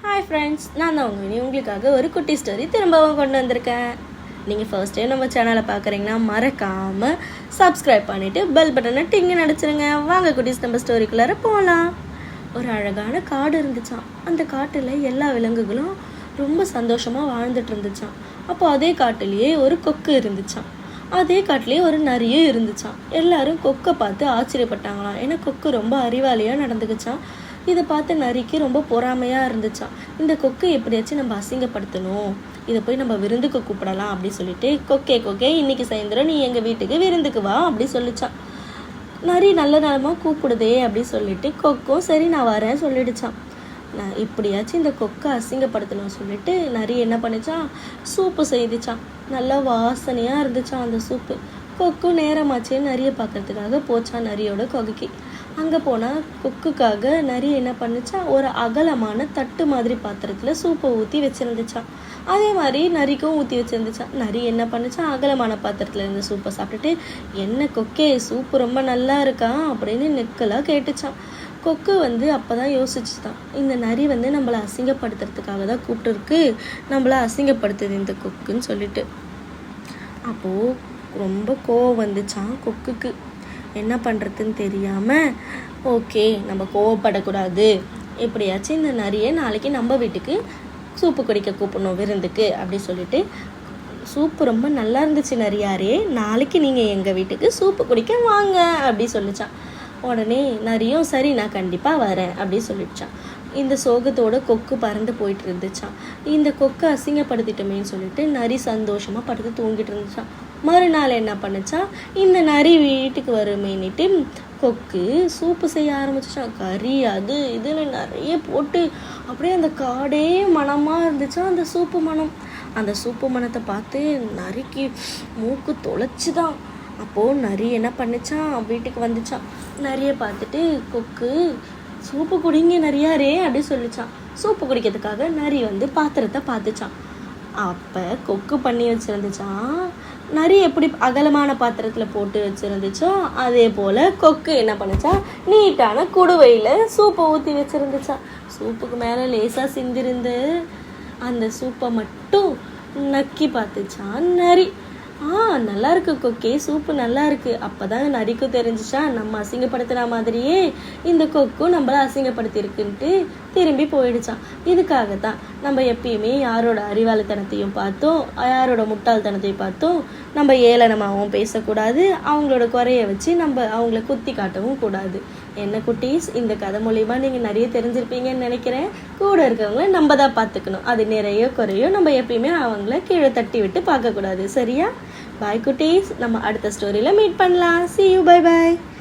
Hi friends, நான் தான் உங்களுக்காக ஒரு குட்டி ஸ்டோரி திரும்பவும் கொண்டு வந்திருக்கேன். நீங்கள் ஃபர்ஸ்ட் டைம் நம்ம சேனலை பார்க்குறீங்கன்னா மறக்காமல் சப்ஸ்கிரைப் பண்ணிவிட்டு பெல் பட்டனை டிங்கு நடிச்சிருங்க. வாங்க குட்டீஸ், நம்ம ஸ்டோரிக்குள்ளார போகலாம். ஒரு அழகான காடு இருந்துச்சான். அந்த காட்டில் எல்லா விலங்குகளும் ரொம்ப சந்தோஷமாக வாழ்ந்துட்டு இருந்துச்சான். அப்போ அதே காட்டிலேயே ஒரு கொக்கு இருந்துச்சான். அதே காட்டிலேயே ஒரு நரியும் இருந்துச்சான். எல்லாரும் கொக்கை பார்த்து ஆச்சரியப்பட்டாங்களாம். ஏன்னா கொக்கு ரொம்ப அறிவாளியாக நடந்துக்குச்சான். இதை பார்த்து நரிக்கு ரொம்ப பொறாமையாக இருந்துச்சான். இந்த கொக்கை எப்படியாச்சும் நம்ம அசிங்கப்படுத்தணும், இதை போய் நம்ம விருந்துக்கு கூப்பிடலாம் அப்படின்னு சொல்லிட்டு, கொக்கே இன்னைக்கு சாயந்தரம் நீ எங்கள் வீட்டுக்கு விருந்துக்கு வா அப்படி சொல்லிச்சான். நரி நல்ல நேரமாக கூப்பிடுதே அப்படி சொல்லிட்டு கொக்கும் சரி நான் வரேன் சொல்லிடுச்சான். நான் இப்படியாச்சும் இந்த கொக்கை அசிங்கப்படுத்தணும்னு சொல்லிட்டு நரி என்ன பண்ணிச்சான், சூப்பு செய்துச்சான். நல்லா வாசனையாக இருந்துச்சான் அந்த சூப்பு. கொக்கு நேரமாச்சு நரியை பார்க்கறதுக்காக போச்சான் நரியோட கொகைக்கு. அங்கே போனால் கொக்குக்காக நரி என்ன பண்ணுச்சான், ஒரு அகலமான தட்டு மாதிரி பாத்திரத்தில் சூப்பை ஊற்றி வச்சுருந்துச்சான். அதே மாதிரி நரிக்கும் ஊற்றி வச்சுருந்துச்சான். நரி என்ன பண்ணுச்சான், அகலமான பாத்திரத்தில் இருந்த சூப்பை சாப்பிட்டுட்டு, என்ன கொக்கே சூப்பு ரொம்ப நல்லா இருக்கா அப்படின்னு நெக்கலாக கேட்டுச்சான். கொக்கு அப்போ தான் யோசிச்சுதான், இந்த நரி நம்மளை அசிங்கப்படுத்துறதுக்காக தான் கூப்பிட்டுருக்கு, நம்மளை அசிங்கப்படுத்துது இந்த கொக்குன்னு சொல்லிட்டு. அப்போது ரொம்ப கோவம் வந்துச்சான் கொக்குக்கு. என்ன பண்ணுறதுன்னு தெரியாமல், ஓகே நம்ம கோவப்படக்கூடாது, எப்படியாச்சும் இந்த நரியை நாளைக்கு நம்ம வீட்டுக்கு சூப்பு குடிக்க கூப்பிடணும் விருந்துக்கு அப்படி சொல்லிட்டு, சூப்பு ரொம்ப நல்லா இருந்துச்சு நரியாரே, நாளைக்கு நீங்கள் எங்கள் வீட்டுக்கு சூப்பு குடிக்க வாங்க அப்படி சொல்லிச்சான். உடனே நரியும் சரி நான் கண்டிப்பாக வரேன் அப்படி சொல்லிடுச்சான். இந்த சோகத்தோட கொக்கு பறந்து போயிட்டு இருந்துச்சான். இந்த கொக்கை அசிங்கப்படுத்திட்டோமேன்னு சொல்லிட்டு நரி சந்தோஷமாக படுத்து தூங்கிட்டு இருந்துச்சான். மறுநாள் என்ன பண்ணுச்சான், இந்த நரி வீட்டுக்கு வருமேனிட்டு கொக்கு சூப்பு செய்ய ஆரம்பிச்சிச்சான். கறி அது இதுன்னு நிறைய போட்டு அப்படியே அந்த காடே மனமாக இருந்துச்சான் அந்த சூப்பு மனம். அந்த சூப்பு மனத்தை பார்த்து நரிக்கு மூக்கு தொலைச்சுதான். அப்போது நரி என்ன பண்ணிச்சான், வீட்டுக்கு வந்துச்சான். நரியை பார்த்துட்டு கொக்கு சூப்பு குடிங்க நரியாரே அப்படி சொல்லிச்சான். சூப்பு குடிக்கிறதுக்காக நரி பாத்திரத்தை பார்த்துச்சான். அப்போ கொக்கு பண்ணி வச்சுருந்துச்சான். நரி எப்படி அகலமான பாத்திரத்தில் போட்டு வச்சுருந்துச்சோ அதே போல் கொக்கு என்ன பண்ணிச்சா, நீட்டான குடுவையில் சூப்பை ஊற்றி வச்சுருந்துச்சான். சூப்புக்கு மேலே லேசாக சிந்திருந்து அந்த சூப்பை மட்டும் நக்கி பார்த்துச்சான் நரி. நல்லா இருக்கு கொக்கே, சூப்பு நல்லா இருக்கு. அப்போதான் நரிக்கும் தெரிஞ்சிச்சா, நம்ம அசிங்கப்படுத்தின மாதிரியே இந்த கொக்கும் நம்மளை அசிங்கப்படுத்தியிருக்குன்ட்டு திரும்பி போயிடுச்சான். இதுக்காகத்தான் நம்ம எப்பயுமே யாரோட அறிவாளித்தனத்தையும் பார்த்தோம், யாரோட முட்டாள்தனத்தையும் பார்த்தோம் நம்ம ஏளனமாகவும் பேசக்கூடாது, அவங்களோட குறைய வச்சு நம்ம அவங்கள குத்தி காட்டவும் கூடாது. என்ன குட்டீஸ், இந்த கதை மூலிமா நீங்கள் நிறைய தெரிஞ்சிருப்பீங்கன்னு நினைக்கிறேன். கூட இருக்கவங்கள நம்ம தான் பார்த்துக்கணும். அது நிறைய குறையோ நம்ம எப்பயுமே அவங்கள கீழே தட்டி விட்டு பார்க்கக்கூடாது. சரியா? பாய் குட்டீஸ், நம்ம அடுத்த ஸ்டோரியில் மீட் பண்ணலாம். See you, bye bye.